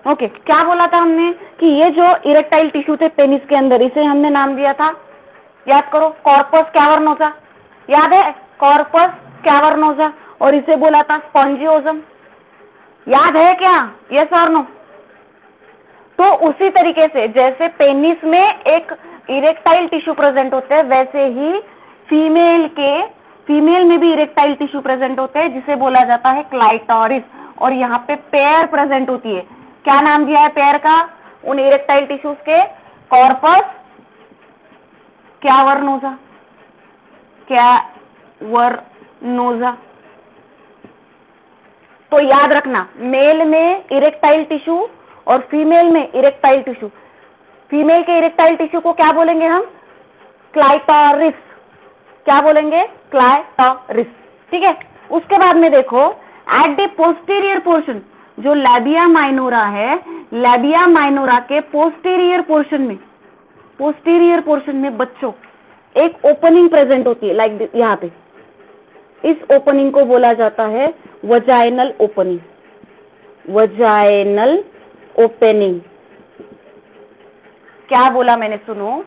Okay, क्या बोला था हमने कि ये जो इरेक्टाइल टिश्यू थे पेनिस के अंदर, इसे हमने नाम दिया था, याद करो, कॉर्पस कैवर्नोसा। याद है, कॉर्पस कैवर्नोसा। और इसे बोला था स्पॉन्जियोजम। याद है क्या? यस और नो? तो उसी तरीके से जैसे पेनिस में एक इरेक्टाइल टिश्यू प्रेजेंट होते हैं, वैसे ही फीमेल में भी इरेक्टाइल टिश्यू प्रेजेंट होते हैं, जिसे बोला जाता है क्लाइटोरिस। और यहाँ पे पेयर प्रेजेंट होती है। क्या नाम दिया है पेयर का उन इरेक्टाइल टिश्यूज के? Corpus cavernosa. कैवर्नोसा। तो याद रखना, मेल में इरेक्टाइल टिश्यू और फीमेल में इरेक्टाइल टिश्यू। फीमेल के इरेक्टाइल टिश्यू को क्या बोलेंगे हम? क्लाइटोरिस। क्या बोलेंगे? क्लाइटोरिस। ठीक है। उसके बाद में देखो, एट द पोस्टीरियर पोर्शन, जो लैबिया माइनोरा है, लैबिया माइनोरा के पोस्टीरियर पोर्शन में बच्चों एक ओपनिंग प्रेजेंट होती है, लाइक यहाँ पे। इस ओपनिंग को बोला जाता है वजाइनल ओपनिंग। Vaginal opening. क्या बोला मैंने? सुनो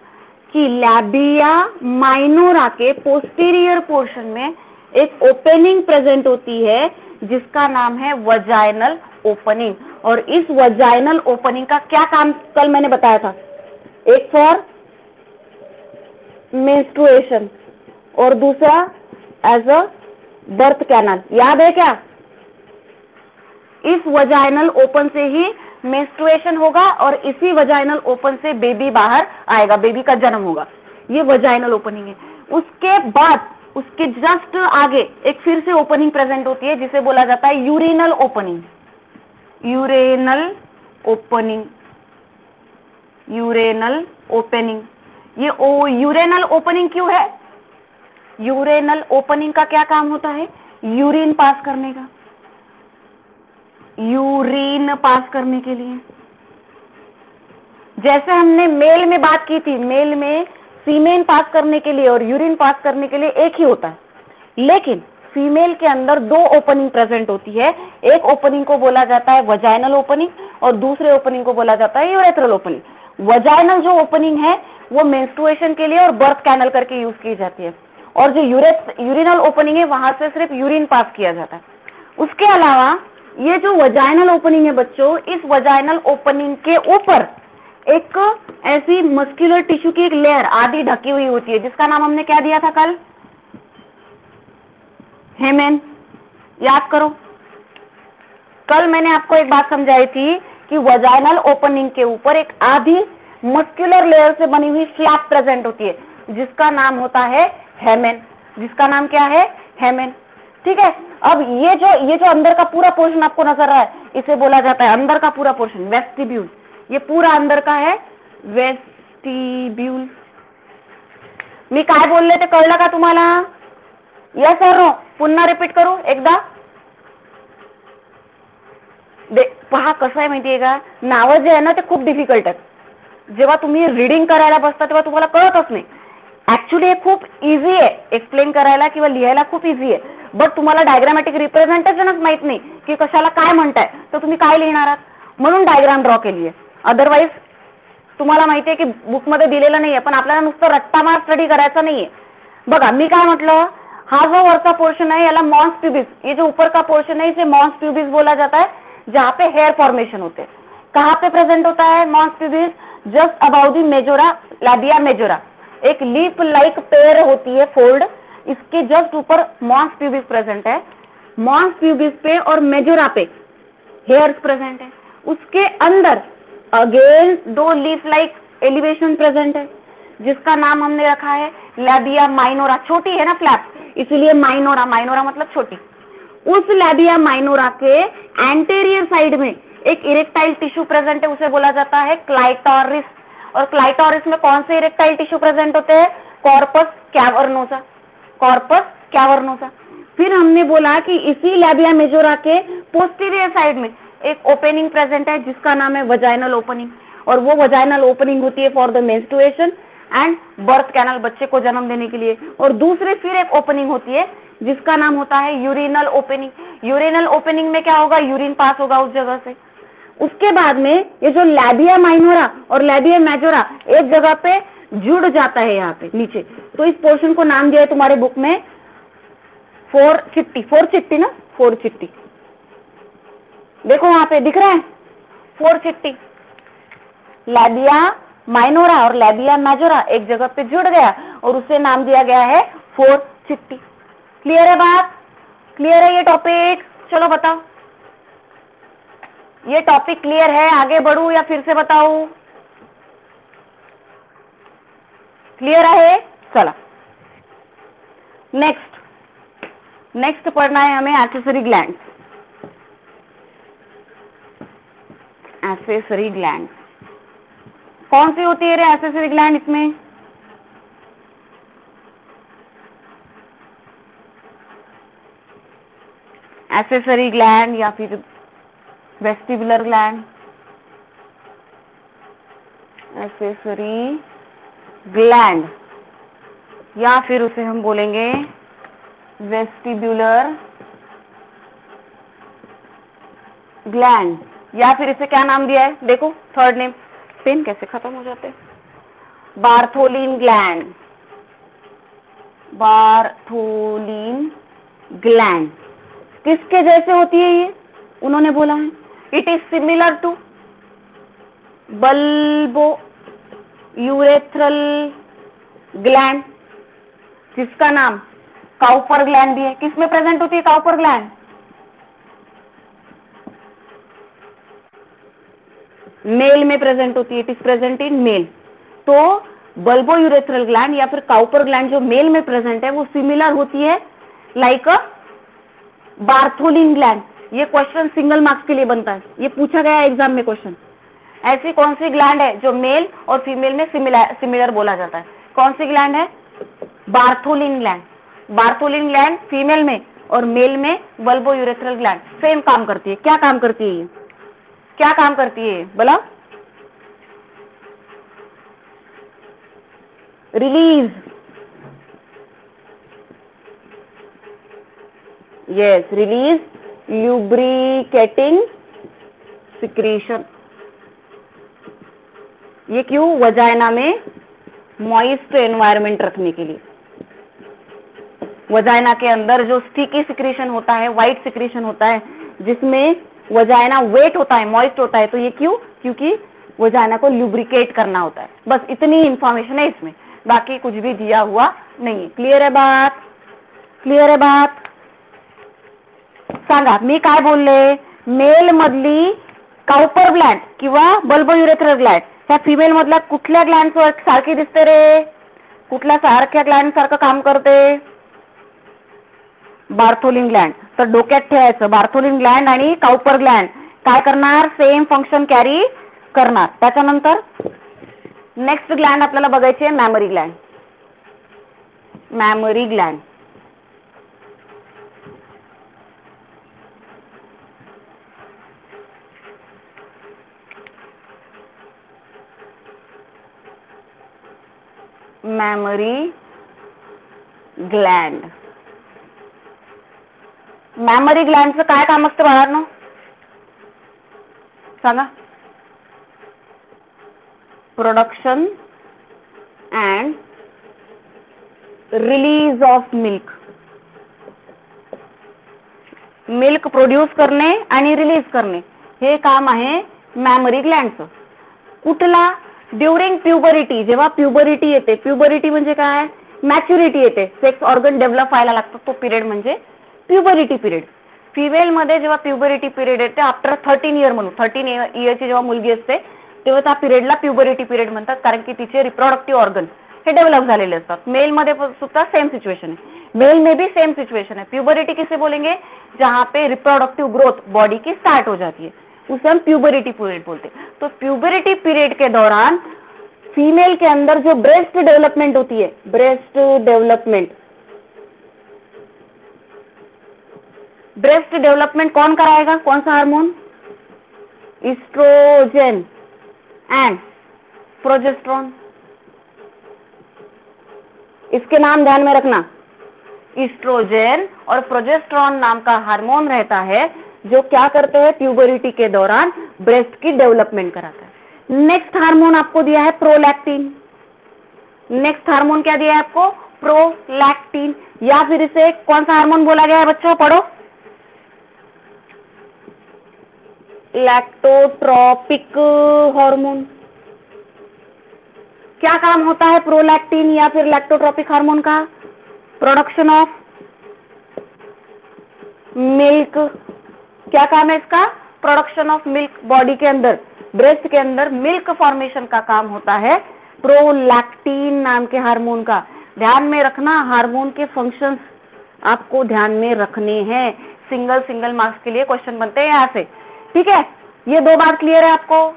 कि लैबिया माइनोरा के पोस्टीरियर पोर्शन में एक ओपनिंग प्रेजेंट होती है, जिसका नाम है वजाइनल ओपनिंग। और इस वजाइनल ओपनिंग का क्या काम कल मैंने बताया था? एक फॉर मेंस्ट्रुएशन और दूसरा एज अ बर्थ कैनाल। याद है क्या? इस वजाइनल ओपन से ही मेंस्ट्रुएशन होगा और इसी वजाइनल ओपन से बेबी बाहर आएगा, बेबी का जन्म होगा। ये वजाइनल ओपनिंग है। उसके बाद उसके जस्ट आगे एक फिर से ओपनिंग प्रेजेंट होती है, जिसे बोला जाता है यूरिनल ओपनिंग। यूरेनल ओपनिंग। यूरेनल ओपनिंग। ये यूरेनल ओपनिंग क्यों है? यूरेनल ओपनिंग का क्या काम होता है? यूरिन पास करने का। यूरिन पास करने के लिए। जैसे हमने मेल में बात की थी, मेल में सीमेन पास करने के लिए और यूरिन पास करने के लिए एक ही होता है, लेकिन फीमेल के अंदर दो ओपनिंग प्रेजेंट होती है। एक ओपनिंग को बोला जाता है वजाइनल ओपनिंग और दूसरे ओपनिंग को बोला जाता है यूरेथ्रल ओपनिंग। वजाइनल जो ओपनिंग है वो मेंस्ट्रुएशन के लिए और बर्थ कैनल करके यूज की जाती है, और जो यूरिनल ओपनिंग है वहां से सिर्फ यूरिन पास किया जाता है। उसके अलावा ये जो वजाइनल ओपनिंग है बच्चों, इस वजाइनल ओपनिंग के ऊपर एक ऐसी मस्कुलर टिश्यू की एक लेयर आधी ढकी हुई होती है, जिसका नाम हमने क्या दिया था कल? हेमेन। याद करो, कल मैंने आपको एक बात समझाई थी कि वजाइनल ओपनिंग के ऊपर एक आधी मस्कुलर लेयर से बनी हुई फ्लैप प्रेजेंट होती है, जिसका नाम होता है हेमेन। जिसका नाम क्या है? हेमेन। ठीक है। अब ये जो अंदर का पूरा पोर्शन आपको नजर रहा है, इसे बोला जाता है अंदर का पूरा पोर्शन वेस्टिब्यूल। ये पूरा अंदर का है वेस्टिब्यूल। मी काय बोलले ते कळलं का तुम्हाला? यस और नो? पुन्हा रिपीट करू एकदा? पहा कसं आहे माहितीये का, नावं जे आहे ना ते खूप डिफिकल्ट आहेत। जेव्हा तुम्ही रीडिंग करायला बसता तेव्हा तुम्हाला कळतच नाही। ऍक्च्युली हे खूप इझी आहे, एक्सप्लेन करायला किंवा लिहायला खूप इझी आहे, बट तुम्हाला डायग्रामॅटिक रिप्रेझेंटेशनच माहित नाही की कशाला काय म्हणताय, तर तुम्ही काय लिहिणार आहात, म्हणून डायग्राम ड्रॉ केली आहे। अदरवाईज तुम्हाला माहितीये की बुकमध्ये दिलेलं नाहीये, पण आपल्याला नुसतं रट्टामार स्टडी करायचा नाहीये। बघा मी काय म्हटलं, हा जो वरचा पोर्शन है याला मॉन्स प्यूबिस, ये जो ऊपर का पोर्शन है इसे मॉन्स प्यूबिस बोला जाता है, जहाँ पे हेयर फॉर्मेशन होते हैं। कहाँ पे प्रेजेंट होता है mons pubis? Just about the majora, labia majora. एक लीफ लाइक पेयर होती है फोल्ड, इसके जस्ट ऊपर मॉन्स प्यूबिस प्रेजेंट है। मॉन्स प्यूबिस पे और मेजोरा पे हेयर्स प्रेजेंट है। उसके अंदर अगेन दो लीफ लाइक एलिवेशन प्रेजेंट है, जिसका नाम हमने रखा है लैबिया माइनोरा। छोटी है ना फ्लैप, इसीलिए माइनोरा। माइनोरा मतलब छोटी। उस लैबिया माइनोरा के एंटेरियर साइड में एक इरेक्टाइल टिश्यू प्रेजेंट है, उसे बोला जाता है क्लाइटोरिस। और क्लाइटोरिस में कौन से इरेक्टाइल टिश्यू प्रेजेंट होते हैं? Corpus cavernosa. Corpus cavernosa. फिर हमने बोला कि इसी लैबिया मेजोरा के पोस्टीरियर साइड में एक ओपनिंग प्रेजेंट है, जिसका नाम है वजाइनल ओपनिंग। और वो वजाइनल ओपनिंग होती है for the menstruation and birth canal, बच्चे को जन्म देने के लिए। और दूसरे फिर एक ओपनिंग होती है जिसका नाम होता है यूरिनल ओपनिंग। यूरिनल ओपनिंग में क्या होगा? यूरिन पास होगा उस जगह से। उसके बाद में ये जो लैबिया माइनोरा और लैबिया मेजोरा एक जगह पे जुड़ जाता है यहाँ पे नीचे, तो इस पोर्शन को नाम दिया है तुम्हारे बुक में फोर चिट्टी ना, फोर चिट्टी। देखो वहां पे दिख रहा है फोर चिट्टी। लैबिया माइनोरा और लैबिया मेजोरा एक जगह पे जुड़ गया और उसे नाम दिया गया है फोर चिट्टी। क्लियर है बात? क्लियर है ये टॉपिक? चलो बताओ, ये टॉपिक क्लियर है? आगे बढ़ू या फिर से बताऊं? क्लियर है? चलो नेक्स्ट पढ़ना है हमें एक्सेसरी ग्लैंड। एक्सेसरी ग्लैंड कौन सी होती है रे एक्सेसरी ग्लैंड? इसमें एक्सेसरी ग्लैंड या फिर वेस्टिबुलर ग्लैंड? एक्सेसरी ग्लैंड या फिर उसे हम बोलेंगे वेस्टिबुलर ग्लैंड, या फिर इसे क्या नाम दिया है? देखो थर्ड नेम, पेन कैसे खत्म हो जाते हैं। बार्थोलिन ग्लैंड, बार्थोलिन ग्लैंड किसके जैसे होती है ये? उन्होंने बोला है it is similar to bulbourethral gland, जिसका नाम काउपर ग्लैंड भी है। किसमें प्रेजेंट होती है काउपर ग्लैंड? मेल में प्रेजेंट होती है, it is present in male. तो बल्बो यूरेथ्रल ग्लैंड या फिर काउपर ग्लैंड जो मेल में प्रेजेंट है वो सिमिलर होती है लाइक अ बार्थोलिन ग्लैंड। ये क्वेश्चन सिंगल मार्क्स के लिए बनता है, ये पूछा गया एग्जाम में क्वेश्चन। ऐसी कौन सी ग्लैंड है जो मेल और फीमेल में सिमिलर बोला जाता है? कौन सी ग्लैंड है? Bartholin gland. Bartholin gland female में और मेल में बल्बो यूरेथ्रल ग्लैंड सेम काम करती है। क्या काम करती है ये? क्या काम करती है बोला? Release, yes, release lubricating secretion. ये क्यों? वजाइना में मॉइस्ट एनवायरनमेंट रखने के लिए। वजाइना के अंदर जो स्टिकी सिक्रीशन होता है, व्हाइट सिक्रीशन होता है, जिसमें वजाइना वेट होता है, मॉइस्ट होता है, तो ये क्यों? क्योंकि वजाइना को ल्यूब्रिकेट करना होता है। बस इतनी इंफॉर्मेशन है इसमें, बाकी कुछ भी दिया हुआ नहीं है। क्लियर है बात? क्लियर है बात? सांगा मी काय बोलले? मेल मधली काउपर ग्लॅंड किंवा बल्बो यूरेथ्रल ग्लॅंड ह्या फिमेल मधल्या कुठल्या ग्लॅंड सारखी दिसते रे? कुठल्या सारख्या ग्लॅंड सारखं काम करते? बार्थोलिन ग्लॅंड। तर डोक्यात ठेवायचं, बार्थोलिन ग्लॅंड आणि काउपर ग्लॅंड काय करणार? सेम फंक्शन कॅरी करणार। त्याच्यानंतर नेक्स्ट ग्लॅंड आपल्याला बघायची आहे mammary gland. Mammary gland mammary gland mammary ग्लॅंडचं काय काम असतं बाळांनो? सांगा। Production and release of milk. Milk produce करणे आणि रिलीज करणे हे काम आहे मॅमरी ग्लॅंडचं। कुठला? ड्युरिंग प्युबरिटी, जेव्हा प्युबरिटी येते। प्युबरिटी म्हणजे काय? मॅच्युरिटी येते, सेक्स ऑर्गन डेव्हलप व्हायला लागतो, तो पिरियड म्हणजे प्युबरिटी पिरियड। फिमेल मध्ये जेव्हा प्युबरिटी पिरियड येते आफ्टर 13 इयर म्हणून, 13 इयरची जेव्हा मुलगी असते तेव्हा त्या पिरियडला प्युबरिटी पिरियड म्हणतात, कारण की तिचे रिप्रोडक्टिव्ह ऑर्गन हे डेव्हलप झालेले असतात। मेल मध्ये सुद्धा सेम सिचुएशन है, मेल में भी सेम सिचुएशन है। प्यूबरिटी किसे बोलेंगे? जहाँ पे रिप्रोडक्टिव ग्रोथ बॉडी की स्टार्ट हो जाती है, उसे हम प्यूबरिटी पीरियड बोलते हैं। तो प्यूबरिटी पीरियड के दौरान फीमेल के अंदर जो ब्रेस्ट डेवलपमेंट होती है, ब्रेस्ट डेवलपमेंट कौन कराएगा? कौन सा हार्मोन? Estrogen and progesterone. इसके नाम ध्यान में रखना, इस्ट्रोजन और प्रोजेस्टेरोन नाम का हार्मोन रहता है जो क्या करते हैं? प्यूबरिटी के दौरान ब्रेस्ट की डेवलपमेंट कराता है। नेक्स्ट हार्मोन आपको दिया है प्रोलैक्टिन। नेक्स्ट हार्मोन क्या दिया है आपको? प्रोलैक्टिन। या फिर इसे कौन सा हार्मोन बोला गया है बच्चों? पढ़ो, लैक्टोट्रोपिक हार्मोन। क्या काम होता है प्रोलैक्टिन या फिर लैक्टोट्रोपिक हार्मोन का? Production of milk. क्या काम है इसका? Production of milk. बॉडी के अंदर, ब्रेस्ट के अंदर मिल्क फॉर्मेशन का काम होता है प्रोलैक्टिन नाम के हार्मोन का। ध्यान में रखना, हार्मोन के फंक्शंस आपको ध्यान में रखने हैं। सिंगल मार्क्स के लिए क्वेश्चन बनते हैं यहां से, ठीक है। ये दो बात क्लियर है आपको?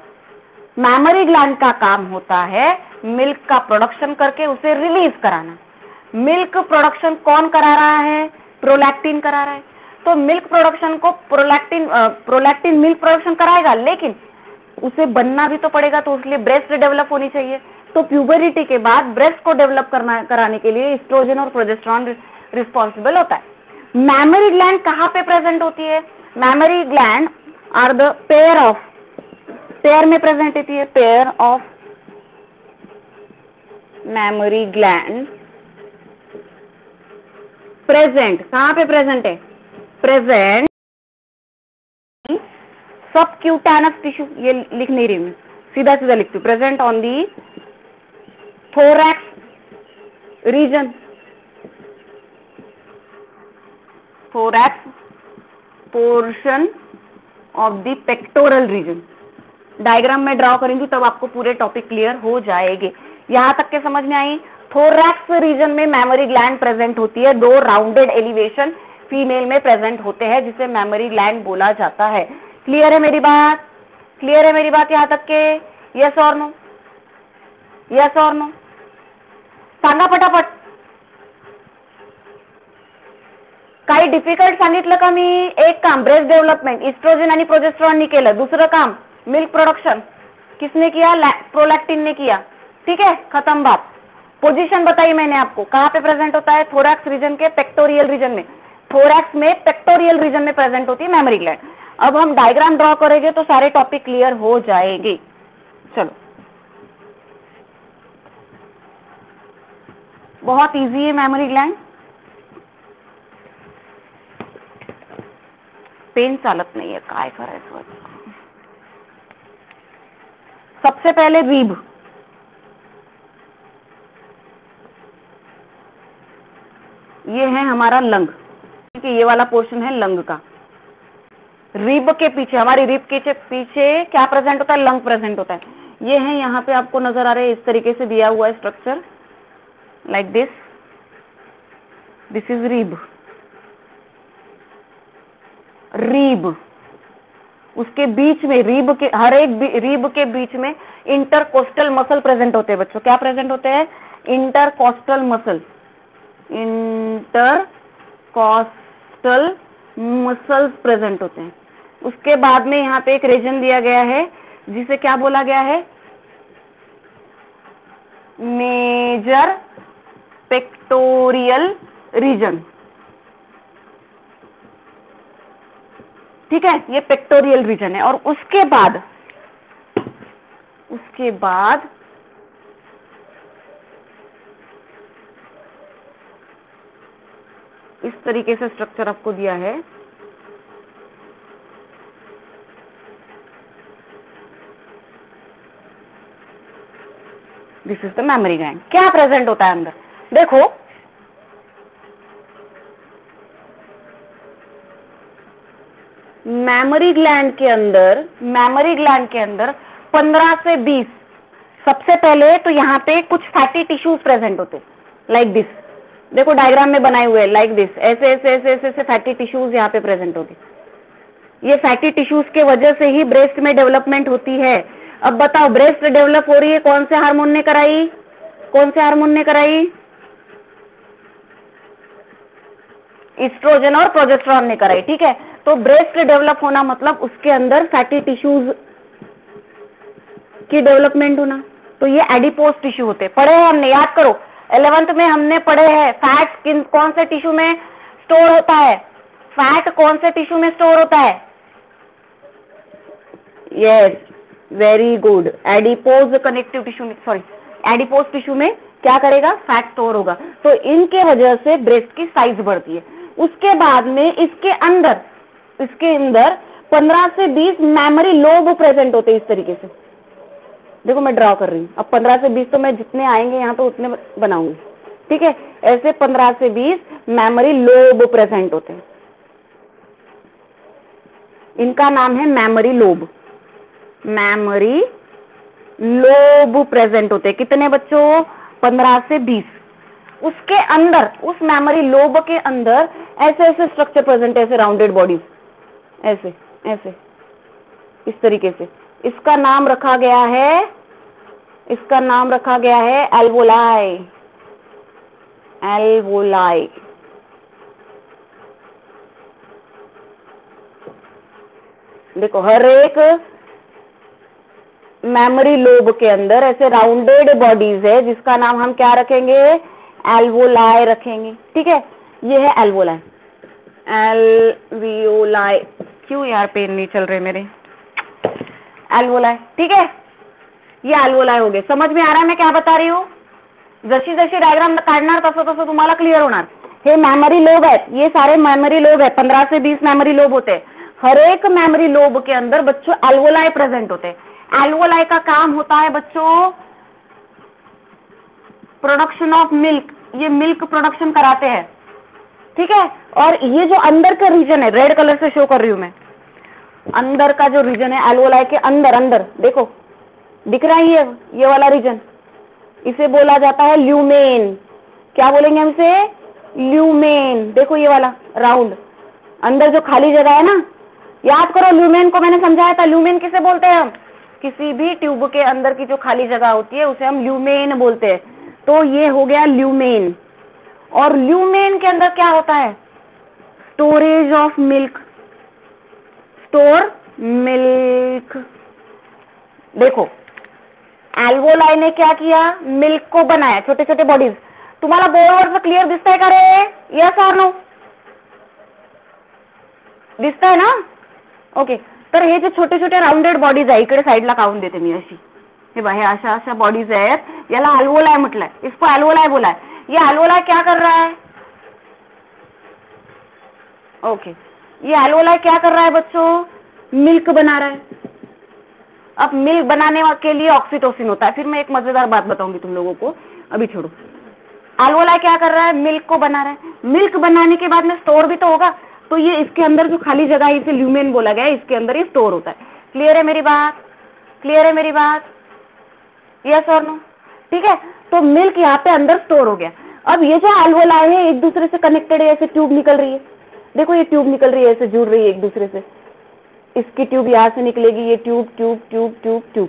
मैमरी ग्लैंड का काम होता है मिल्क का प्रोडक्शन करके उसे रिलीज कराना। मिल्क प्रोडक्शन कौन करा रहा है? प्रोलैक्टिन करा रहा है। तो मिल्क प्रोडक्शन को प्रोलैक्टिन मिल्क प्रोडक्शन कराएगा, लेकिन उसे बनना भी तो पड़ेगा, तो उसके लिए ब्रेस्ट डेवलप होनी चाहिए। तो प्यूबरिटी के बाद ब्रेस्ट को डेवलप कराने के लिए एस्ट्रोजन और प्रोजेस्टेरॉन रिस्पॉन्सिबल होता है। मैमरी ग्लैंड कहाँ पे प्रेजेंट होती है? Mammary gland are the pair में प्रेजेंट होती है। Pair of mammary gland present, कहां पे प्रेजेंट है? Present subcutaneous tissue. ये लिख नहीं रही मैं, सीधा लिखती हूँ। Present on the thorax region. Thorax portion of the pectoral region. Diagram में ड्रॉ करेंगी तब आपको पूरे टॉपिक क्लियर हो जाएंगे। यहां तक के समझ में आई? थोरैक्स रीजन में मैमरी ग्लैंड प्रेजेंट होती है। दो राउंडेड एलिवेशन फीमेल में प्रेजेंट होते हैं, जिसे मैमरी ग्लैंड बोला जाता है। क्लियर है मेरी बात? क्लियर है मेरी बात यहां तक के? यस और नो? यस और नो? सांगा पटापट। काही डिफिकल्ट सांगितलं का मी? एक काम ब्रेस्ट डेव्हलपमेंट, इस्ट्रोजन आणि प्रोजेस्टेरॉन केलं। दूसरं काम मिल्क प्रोडक्शन किसने किया? प्रोलैक्टिन ने किया। ठीक है, खत्म बात। पोजीशन बताई मैंने आपको, कहां पे प्रेजेंट होता है? थोरैक्स रीजन के पेक्टोरियल रीजन में। थोरैक्स में पेक्टोरियल रीजन में प्रेजेंट होती है मैमरी ग्लैंड। अब हम डायग्राम ड्रॉ करेंगे तो सारे टॉपिक क्लियर हो जाएंगे। चलो, बहुत इजी है मैमरी ग्लैंड। पेन चालत नहीं है, काय करायचं? सबसे पहले रीब, ये है हमारा लंग, ठीक है। ये वाला पोर्शन है लंग का। रिब के पीछे, हमारी रिब के पीछे क्या प्रेजेंट होता है? लंग प्रेजेंट होता है। ये है, यहाँ पे आपको नजर आ रहा है, इस तरीके से दिया हुआ है structure, like this. This is rib. रीब, उसके बीच में रीब के, हर एक रीब के बीच में इंटरकोस्टल मसल प्रेजेंट होते हैं बच्चों। क्या प्रेजेंट होते हैं? Intercostal muscle. Intercostal muscles present होते हैं। उसके बाद में यहाँ पे एक रीजन दिया गया है जिसे क्या बोला गया है? Major pectoral region. ठीक है, ये पेक्टोरियल रीजन है। और उसके बाद इस तरीके से स्ट्रक्चर आपको दिया है। This is the mammary gland. क्या प्रेजेंट होता है अंदर? देखो, मैमरी ग्लैंड के अंदर 15 से 20, सबसे पहले तो यहाँ पे कुछ फैटी टिश्यूज प्रेजेंट होते, लाइक दिस। देखो डायग्राम में बनाए हुए, लाइक दिस। ऐसे ऐसे ऐसे ऐसे ऐसे फैटी टिश्यूज यहाँ पे प्रेजेंट होते। ये फैटी टिश्यूज के वजह से ही ब्रेस्ट में डेवलपमेंट होती है। अब बताओ, ब्रेस्ट डेवलप हो रही है, कौन से हार्मोन ने कराई? कौन से हार्मोन ने कराई? एस्ट्रोजन और प्रोजेस्टेरॉन ने कराई। ठीक है, तो ब्रेस्ट डेवलप होना मतलब उसके अंदर फैटी टिश्यूज की डेवलपमेंट होना। तो ये एडिपोज टिश्यू होते, पढ़े हैं हमने, याद करो 11th में हमने पढ़े हैं। फैट कौन से टिश्यू में स्टोर होता है? फैट कौन से टिश्यू में स्टोर होता है? Yes, very good. Adipose connective tissue, sorry adipose tissue में क्या करेगा, फैट स्टोर होगा, तो इनके वजह से ब्रेस्ट की साइज बढ़ती है। उसके बाद में इसके अंदर 15 से 20 मेमोरी लोब प्रेजेंट होते हैं इस तरीके से। देखो मैं ड्रॉ कर रही हूँ, अब 15 से 20 तो मैं जितने आएंगे यहाँ तो उतने बनाऊंगी, ठीक है। ऐसे 15 से 20 मेमोरी लोब प्रेजेंट होते हैं, इनका नाम है memory lobe. Memory lobe present होते हैं कितने बच्चों, 15 से 20। उसके अंदर, उस मेमोरी लोब के अंदर ऐसे ऐसे स्ट्रक्चर प्रेजेंट है, ऐसे राउंडेड बॉडीज, ऐसे ऐसे इस तरीके से। इसका नाम रखा गया है, इसका नाम रखा गया है एल्वोलाई। एल्वोलाई, देखो हर एक मेमोरी लोब के अंदर ऐसे राउंडेड बॉडीज है, जिसका नाम हम क्या रखेंगे, एल्वोलाई रखेंगे, ठीक है। ये है एल्वोलाई, एल्वियोलाई। क्यों यार पेन नहीं चल रहे मेरे, एल्वोलाई, ठीक है। ये एल्वोलाई हो गए, समझ में आ रहा है मैं क्या बता रही हूँ। जशी जशी डायग्राम काढणार तसं तसं तुम्हाला क्लिअर होणार। हे मेमोरी लोब है, ये सारे मेमोरी लोब है, 15 से 20 मेमोरी लोब होते हैं। हर एक मेमोरी लोब के अंदर बच्चों एल्वोलाई प्रेजेंट होते हैं। एल्वोलाई का काम होता है बच्चों प्रोडक्शन ऑफ मिल्क, ये मिल्क प्रोडक्शन कराते हैं, ठीक है। और ये जो अंदर का रीजन है, रेड कलर से शो कर रही हूं मैं, अंदर का जो रीजन है एल्वोलाई के अंदर, अंदर देखो दिख रहा है ये वाला रीजन, इसे बोला जाता है ल्यूमेन। क्या बोलेंगे हम इसे, ल्यूमेन। देखो ये वाला राउंड, अंदर जो खाली जगह है ना, याद करो ल्यूमेन को मैंने समझाया था। ल्यूमेन किसे बोलते हैं हम, किसी भी ट्यूब के अंदर की जो खाली जगह होती है उसे हम ल्यूमेन बोलते हैं। तो ये हो गया ल्यूमेन। और ल्यूमेन के अंदर क्या होता है, storage of milk, store milk. देखो एल्वोलाई ने क्या किया, मिल्क को बनाया, छोटे छोटे बॉडीज। तुम्हाला बोर्डवर से क्लियर दिसतंय का रे, यस और नो, दिसतंय ना, ओके। तर हे जे छोटे छोटे राउंडेड बॉडीज आहे, इकडे साईडला काढून देते मी अशी, हे बघा हे अशा अशा बॉडीज आहेत, याला एल्वोलाई म्हटलंय, इसको एल्वोलाई बोला है। ये एल्वोलाई क्या कर रहा है, ओके, ये एल्वोलाई क्या कर रहा है बच्चों, मिल्क बना रहा है। अब मिल्क बनाने के लिए ऑक्सीटोसिन होता है, फिर मैं एक मजेदार बात बताऊंगी तुम लोगों को, अभी छोड़ो। एल्वोलाई क्या कर रहा है, मिल्क को बना रहा है। मिल्क बनाने के बाद में स्टोर भी तो होगा, तो ये इसके अंदर जो खाली जगह है इसे ल्यूमेन बोला गया है, इसके अंदर ये स्टोर होता है। क्लियर है मेरी बात, क्लियर है मेरी बात, यस और नो, ठीक है। तो मिल्क यहाँ पे अंदर स्टोर हो गया। अब ये जो एल्वोलाई है एक दूसरे से कनेक्टेड है, ऐसे ट्यूब निकल रही है, देखो ये ट्यूब निकल रही है, ऐसे जुड़ रही है एक दूसरे से। इसकी ट्यूब यहाँ से निकलेगी, ये tube tube tube tube tube,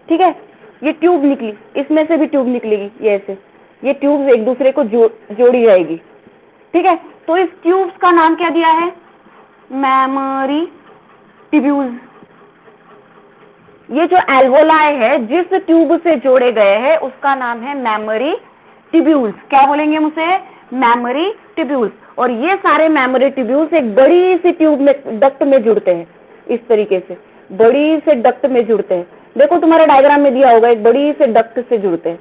ठीक है। ये ट्यूब निकली, इसमें से भी ट्यूब निकलेगी, ये ऐसे, ये ट्यूब एक दूसरे को जोड़ी जाएगी, ठीक है। तो इस ट्यूब्स का नाम क्या दिया है, मेमोरी ट्यूब्यूल्स। ये जो एल्वोलाई है जिस ट्यूब से जोड़े गए हैं उसका नाम है मेमोरी ट्यूब्यूल्स। क्या बोलेंगे हम उसे, मेमोरी ट्यूब्यूल्स। और ये सारे मेमोरी ट्यूब्यूल्स एक बड़ी सी ट्यूब में, डक्ट में जुड़ते हैं, इस तरीके से बड़ी से डक्ट में जुड़ते हैं। देखो तुम्हारे डायग्राम में दिया होगा, एक बड़ी से डक्ट से जुड़ते हैं।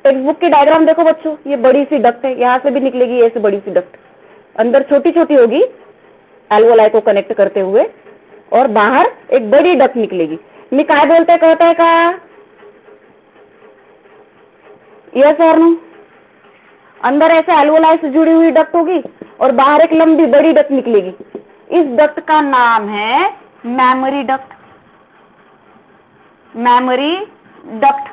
टेक्स्ट बुक की डायग्राम देखो बच्चों, ये बड़ी सी डक्ट है, यहाँ से भी निकलेगी ऐसे बड़ी सी डक्ट, अंदर छोटी छोटी होगी एल्वोलाई को कनेक्ट करते हुए, और बाहर एक बड़ी डक्ट निकलेगी। मी काय बोलते कहता है का, यस और नो। अंदर ऐसे एल्वोलाई से जुड़ी हुई डक्ट होगी और बाहर एक लंबी बड़ी डक्ट निकलेगी। इस डक्ट का नाम है मेमोरी डक्ट, मेमोरी डक्ट।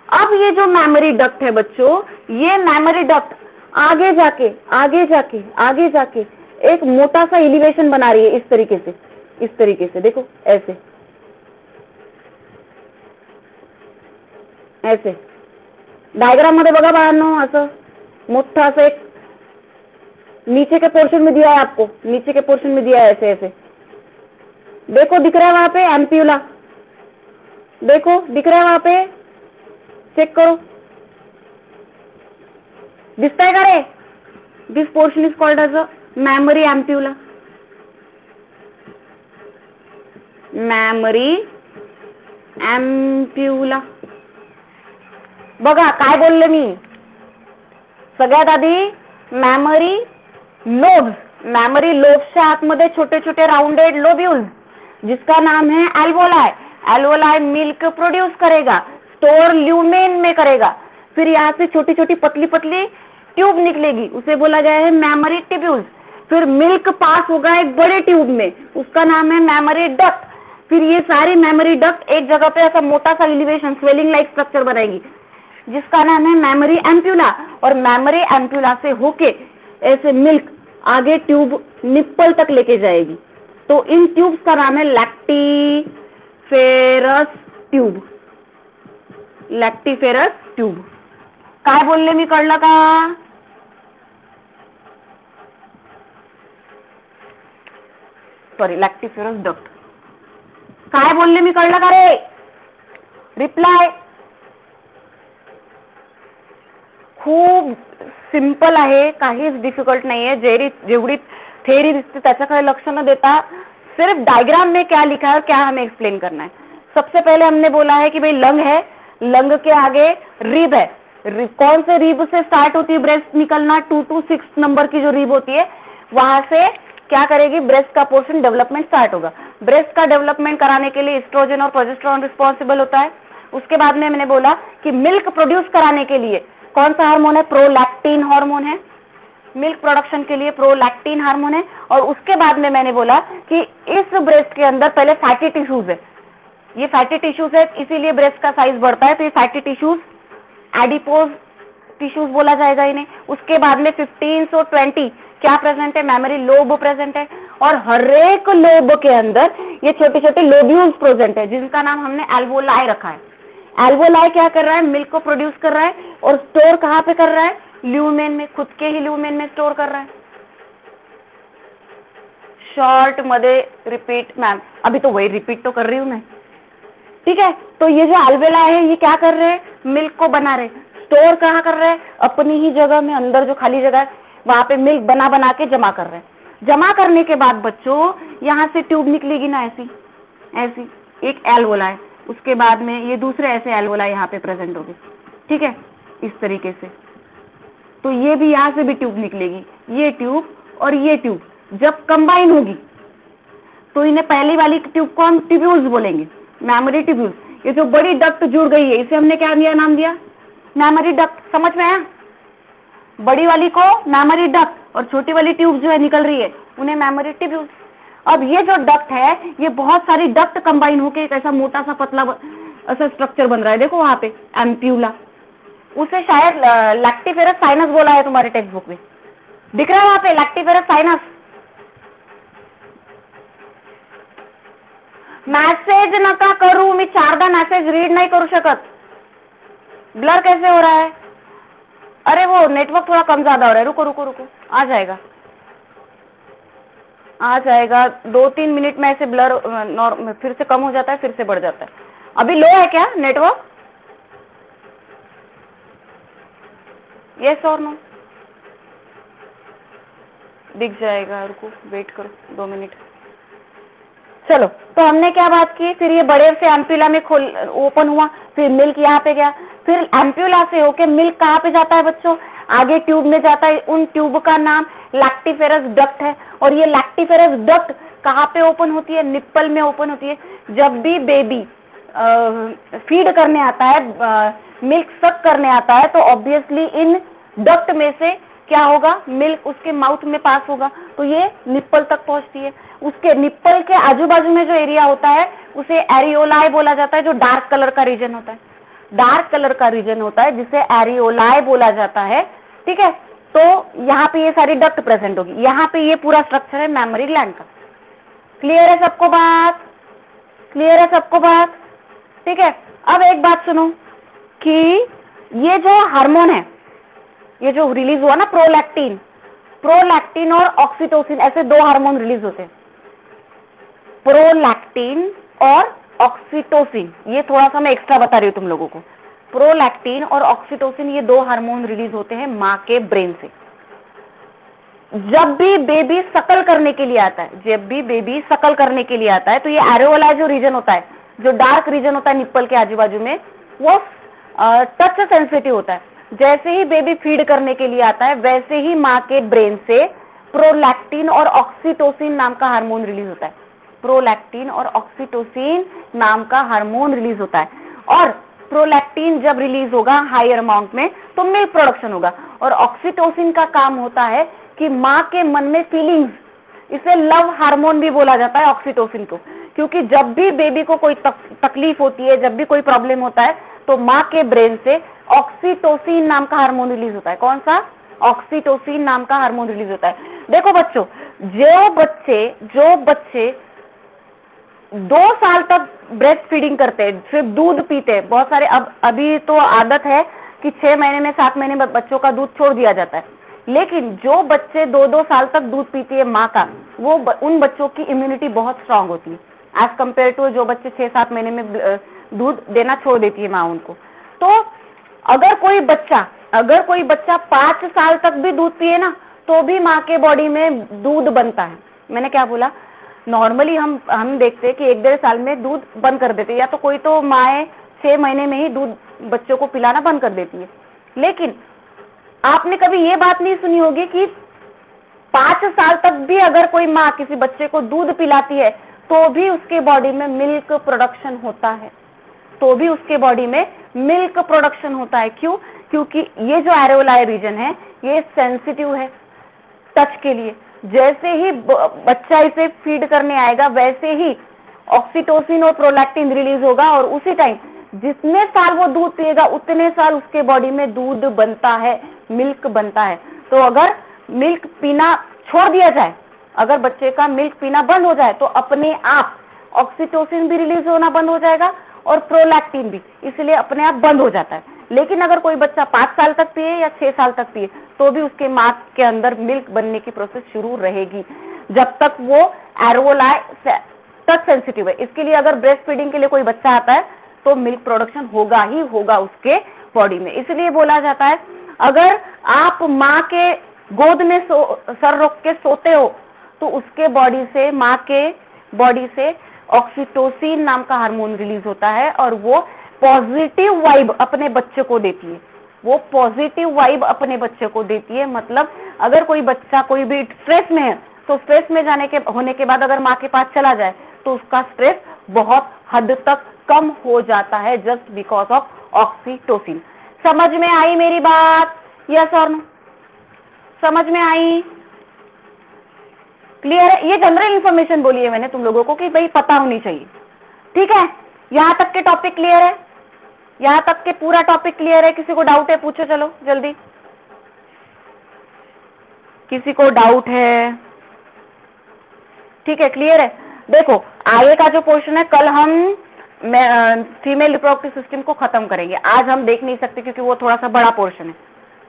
अब ये जो मेमोरी डक्ट है बच्चों, ये मेमोरी डक्ट आगे जाके आगे जाके आगे जाके एक मोटा सा एलिवेशन बना रही है, इस तरीके से देखो, ऐसे ऐसे डायग्राम मध्ये बघा बाळांनो, असं मोठा असं एक नीचे के पोर्शन में दिया है आपको, नीचे के पोर्शन में दिया है ऐसे ऐसे, देखो दिख रहा है वहां पे एम्प्यूला, देखो दिख रहा है वहां पे, चेक करो, दिखता है का रे, this portion is called as a mammary ampulla. Mammary ampulla. बघा काय बोलले मी, सगळ्यात आधी मॅमरी लोब्स. मॅमरी लोब्सच्या आतमध्ये छोटे छोटे राउंडेड लोब्यूल्स जिसका नाम है एल्वोलाई. एल्वोलाई मिल्क प्रोड्यूस करेगा, स्टोर ल्यूमेन में करेगा, फिर यहाँ से छोटी छोटी पतली पतली ट्यूब निकलेगी, उसे बोला गया है मैमरी ट्यूब्यूल्स. फिर मिल्क पास होगा एक बड़े ट्यूब में, उसका नाम है मैमरी डक्ट. फिर ये सारी मैमरी डक्ट एक जगह पे ऐसा मोटा सा एलिवेशन स्वेलिंग लाइक स्ट्रक्चर बनाएगी जिसका नाम है मैमरी एम्प्यूला. और मैमरी एम्प्यूला से होके ऐसे मिल्क आगे ट्यूब निप्पल तक लेके जाएगी. तो इन ट्यूब्स का नाम है लॅक्टिफेरस ट्यूब. लॅक्टिफेरस ट्यूब. काय बोलले मी, कळलं का? Sorry, lactiferous duct. काय बोलले मी, कळलं का रे? रिप्लाय. खूप सिंपल आहे, काहीच डिफिकल्ट नाहीये. जेवढी थेरी दिसते त्याच्याकडे लक्ष न देता सिर्फ डायग्राम में क्या लिखा है और क्या हमें एक्सप्लेन करना है. सबसे पहले हमने बोला है कि भाई लंग है, लंग के आगे रिब है. कौन से रिब से स्टार्ट होती है ब्रेस्ट निकलना? 2 to 6 नंबर की जो रिब होती है वहां से क्या करेगी, ब्रेस्ट का पोर्शन डेवलपमेंट स्टार्ट होगा. ब्रेस्ट का डेवलपमेंट कराने के लिए एस्ट्रोजन और प्रोजेस्टेरॉन रिस्पॉन्सिबल होता है. उसके बाद में मैंने बोला कि मिल्क प्रोड्यूस कराने के लिए कौन सा हार्मोन है? प्रोलैक्टिन हार्मोन है. मिल्क प्रोडक्शन के लिए प्रोलैक्टिन हार्मोन है. और उसके बाद में मैंने बोला कि इस ब्रेस्ट के अंदर पहले फैटी टिश्यूज है. ये फैटी टिश्यूज है, इसीलिए ब्रेस्ट का साइज बढ़ता है. तो ये फैटी टिश्यूज एडिपोज टिश्यूज बोला जाएगा इन्हें. उसके बाद में 15 से 20 क्या प्रेजेंट है? मेमोरी लोब प्रेजेंट है. और हर एक लोब के अंदर ये छोटे छोटे लोब्यूल्स प्रेजेंट है जिनका नाम हमने एल्वोलाई रखा है. एल्वोलाई क्या कर रहा है? मिल्क को प्रोड्यूस कर रहा है. और स्टोर कहाँ पे कर रहा है? ल्यूमेन में, खुद के ही ल्यूमेन में स्टोर कर रहा है. शॉर्ट मध्ये रिपीट. मैम अभी तो वही रिपीट तो कर रही हूं मैं, ठीक है. तो ये जो एल्वोलाई है ये क्या कर रहे हैं? मिल्क को बना रहे. स्टोर कहाँ कर रहे हैं? अपनी ही जगह में, अंदर जो खाली जगह है वहां पे मिल्क बना बना के जमा कर रहे हैं. जमा करने के बाद बच्चों यहाँ से ट्यूब निकलेगी ना, ऐसी ऐसी एक एल्वोलाई. उसके बाद में ये दूसरे ऐसे एल्वोलाई यहाँ पे प्रेजेंट होगी, ठीक है, इस तरीके से. तो ये भी यहाँ से भी ट्यूब निकलेगी. ये ट्यूब और ये ट्यूब जब कंबाइन होगी तो इन्हें पहली वाली ट्यूब को हम ट्यूब्यूल्स बोलेंगे, मैमरी ट्यूब्यूल्स. ये जो बड़ी डक्ट जुड़ गई है इसे हमने क्या दिया, नाम दिया मैमरी डक्ट. समझ में आया? बड़ी वाली को मैमरी डक्ट और छोटी वाली ट्यूब जो है निकल रही है उन्हें मैमरी ट्यूब्यूल्स. अब ये जो डक्ट है ये बहुत सारी डक्ट कंबाइन होकर एक ऐसा मोटा सा पतला ऐसा स्ट्रक्चर बन रहा है. देखो वहां पे एम्प्यूला. उसे शायद लैक्टिफेरस साइनस बोला है तुम्हारे टेक्स्ट बुक में, दिख रहा है वहां पे लैक्टिफेरस साइनस. मैसेज नका करू, मी 4दा मैसेज रीड नहीं करू शकत. ब्लर कैसे हो रहा है? अरे वो नेटवर्क थोड़ा कम ज्यादा हो रहा है. रुको रुको रुको, आ जाएगा आ जाएगा. 2-3 मिनट में ऐसे ब्लर फिर से कम हो जाता है, फिर से बढ़ जाता है. अभी लो है क्या नेटवर्क? यस और नो? दिख जाएगा. रुको, वेट करो 2 मिनट. चलो, तो हमने क्या बात की? फिर ये बड़े से एम्प्यूला में ओपन हुआ, फिर मिल्क यहाँ पे गया. फिर एम्प्यूला से होके मिल्क कहाँ पे जाता है बच्चों? आगे ट्यूब में जाता है. उन ट्यूब का नाम लैक्टिफेरस डक्ट है. और ये लैक्टिफेरस डक्ट कहाँ पे ओपन होती है? निप्पल में ओपन होती है. जब भी बेबी फीड करने आता है, मिल्क सक करने आता है, तो ऑब्वियसली इन डक्ट में से क्या होगा? मिल्क उसके माउथ में पास होगा तो ये निप्पल तक पहुंचती है. उसके निप्पल के आजू बाजू में जो एरिया होता है उसे एरियोलाई बोला जाता है, जो डार्क कलर का रीजन होता है. डार्क कलर का रीजन होता है जिसे एरियोलाई बोला जाता है, ठीक है. तो यहाँ पे ये सारी डक्ट प्रेजेंट होगी. यहाँ पे ये पूरा स्ट्रक्चर है मैमरी ग्लैंड का. क्लियर है सबको बात? क्लियर है सबको बात? ठीक है. अब एक बात सुनो कि ये जो हार्मोन है, ये जो रिलीज हुआ ना प्रोलैक्टिन, प्रोलैक्टिन और ऑक्सीटोसिन, ऐसे 2 हार्मोन रिलीज होते हैं. प्रोलैक्टिन और ऑक्सीटोसिन, ये थोड़ा सा मैं एक्स्ट्रा बता रही हूँ तुम लोगों को. प्रोलैक्टिन और ऑक्सीटोसिन ये 2 हार्मोन रिलीज होते हैं माँ के ब्रेन से. जब भी बेबी सकल करने के लिए आता है, जब भी बेबी सकल करने के लिए आता है, तो ये एरोला जो रीजन होता है, जो डार्क रीजन होता है निप्पल के आजू बाजू में, वो टच सेंसिटिव होता है। जैसे ही बेबी फीड करने के लिए आता है, वैसे ही माँ के ब्रेन से प्रोलैक्टिन और ऑक्सीटोसिन नाम का हार्मोन रिलीज होता है। प्रोलैक्टिन और ऑक्सीटोसिन नाम का हार्मोन रिलीज होता है, और प्रोलैक्टिन जब रिलीज होगा हायर अमाउंट में तो मिल्क प्रोडक्शन होगा। और ऑक्सीटोसिन का काम होता है कि माँ के मन में फीलिंग्स, इसे लव हार्मोन भी बोला जाता है ऑक्सीटोसिन को, क्योंकि जब भी बेबी को कोई तकलीफ होती है, जब भी कोई प्रॉब्लम होता है, तो माँ के ब्रेन से ऑक्सीटोसिन नाम का हार्मोन रिलीज होता है। कौन सा? ऑक्सीटोसिन नाम का हार्मोन रिलीज होता है। देखो बच्चों, जो बच्चे 2 साल तक ब्रेस्ट फीडिंग करते हैं, सिर्फ दूध पीते हैं, बहुत सारे, अभी तो आदत है कि 6 महीने में 7 महीने में बच्चों का दूध छोड़ दिया जाता है, लेकिन जो बच्चे 2-2 साल तक दूध पीती है माँ का, वो उन बच्चों की इम्यूनिटी बहुत स्ट्रांग होती है एज कम्पेयर टू जो बच्चे 6-7 महीने में दूध देना छोड़ देती है माँ उनको। तो अगर कोई बच्चा 5 साल तक भी दूध पिए ना, तो भी माँ के बॉडी में दूध बनता है। मैंने क्या बोला? नॉर्मली हम देखते हैं कि 1-1.5 साल में दूध बंद कर देते हैं, या तो कोई तो माँ 6 महीने में ही दूध बच्चों को पिलाना बंद कर देती है। लेकिन आपने कभी ये बात नहीं सुनी होगी कि 5 साल तक भी अगर कोई माँ किसी बच्चे को दूध पिलाती है, तो भी उसके बॉडी में मिल्क प्रोडक्शन होता है, तो भी उसके बॉडी में मिल्क प्रोडक्शन होता है। क्यों? क्योंकि ये जो एरोलाई रीजन है, ये सेंसिटिव है टच के लिए। जैसे ही बच्चा इसे फीड करने आएगा, वैसे ही ऑक्सीटोसिन और प्रोलैक्टिन रिलीज होगा, और उसी टाइम जितने साल वो दूध पिएगा उतने साल उसके बॉडी में दूध बनता है, मिल्क बनता है। तो अगर मिल्क पीना छोड़ दिया जाए, अगर बच्चे का मिल्क पीना बंद हो जाए, तो अपने आप ऑक्सीटोसिन भी रिलीज होना बंद हो जाएगा और प्रोलैक्टिन भी, इसलिए अपने आप बंद हो जाता है। लेकिन अगर कोई बच्चा 5 साल तक पिए या 6 साल तक पिए, तो भी उसके माँ के अंदर मिल्क बनने की प्रोसेस शुरू रहेगी, जब तक वो एरोलाई टच सेंसिटिव है। इसके लिए अगर ब्रेस्ट फीडिंग के लिए कोई बच्चा आता है, तो मिल्क प्रोडक्शन होगा ही होगा उसके बॉडी में। इसलिए बोला जाता है, अगर आप माँ के गोद में सर रख के सोते हो, तो उसके बॉडी से, माँ के बॉडी से ऑक्सीटोसिन नाम का हार्मोन रिलीज होता है, और वो पॉजिटिव वाइब अपने बच्चे को देती है। वो पॉजिटिव वाइब अपने बच्चे को देती है। मतलब अगर कोई बच्चा कोई भी स्ट्रेस में है, तो स्ट्रेस में होने के बाद अगर माँ के पास चला जाए, तो उसका स्ट्रेस बहुत हद तक कम हो जाता है, जस्ट बिकॉज ऑफ ऑक्सीटोसिन। समझ में आई मेरी बात? यस और नो? समझ में आई? क्लियर है? ये जनरल इंफॉर्मेशन बोली है मैंने तुम लोगों को कि भाई पता होनी चाहिए। ठीक है? यहां तक के टॉपिक क्लियर है? यहां तक के पूरा टॉपिक क्लियर है? किसी को डाउट है? पूछो, चलो जल्दी। किसी को डाउट है? ठीक है, क्लियर है? देखो, आगे का जो पोर्शन है, कल हम फीमेल रिप्रोडक्टिव सिस्टम को खत्म करेंगे। आज हम देख नहीं सकते क्योंकि वो थोड़ा सा बड़ा पोर्शन है।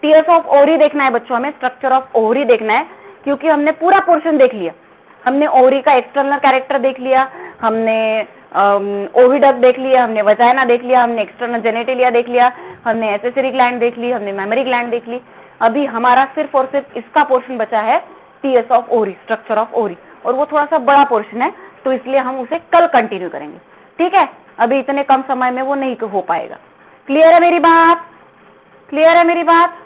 टीयर्स ऑफ ओवरी देखना है बच्चों, हमें स्ट्रक्चर ऑफ ओवरी देखना है, क्योंकि हमने पूरा पोर्शन देख लिया। हमने ओवरी का एक्सटर्नल कैरेक्टर देख लिया, हमने ओविडक्ट देख लिया, हमने वजाइना देख लिया, हमने एक्सटर्नल जेनेटिलिया देख लिया, हमने एसेसरी ग्लैंड देख ली, हमने मेमोरी ग्लैंड देख ली। अभी हमारा सिर्फ और सिर्फ इसका पोर्शन बचा है, tears of ovary, structure of ovary, और वो थोड़ा सा बड़ा पोर्शन है, तो इसलिए हम उसे कल कंटिन्यू करेंगे। ठीक है? अभी इतने कम समय में वो नहीं हो पाएगा। क्लियर है मेरी बात? क्लियर है मेरी बात?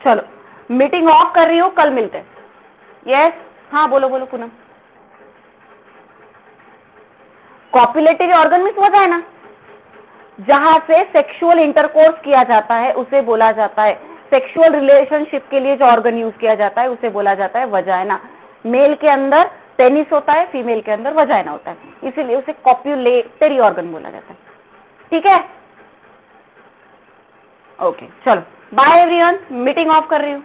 चलो, मीटिंग ऑफ कर रही हूँ, कल मिलते हैं। यस? हाँ, बोलो बोलो पूनम। कॉपुलेटरी ऑर्गन में समझ आए ना, जहां से सेक्सुअल इंटरकोर्स किया जाता है उसे बोला जाता है, सेक्सुअल रिलेशनशिप के लिए जो ऑर्गन यूज किया जाता है उसे बोला जाता है वजाइना। मेल के अंदर पेनिस होता है, फीमेल के अंदर वजाइना होता है, इसीलिए उसे कॉपुलेटरी ऑर्गन बोला जाता है। ठीक है? ओके, चलो बाय एवरीवन, मीटिंग ऑफ कर रही हूँ।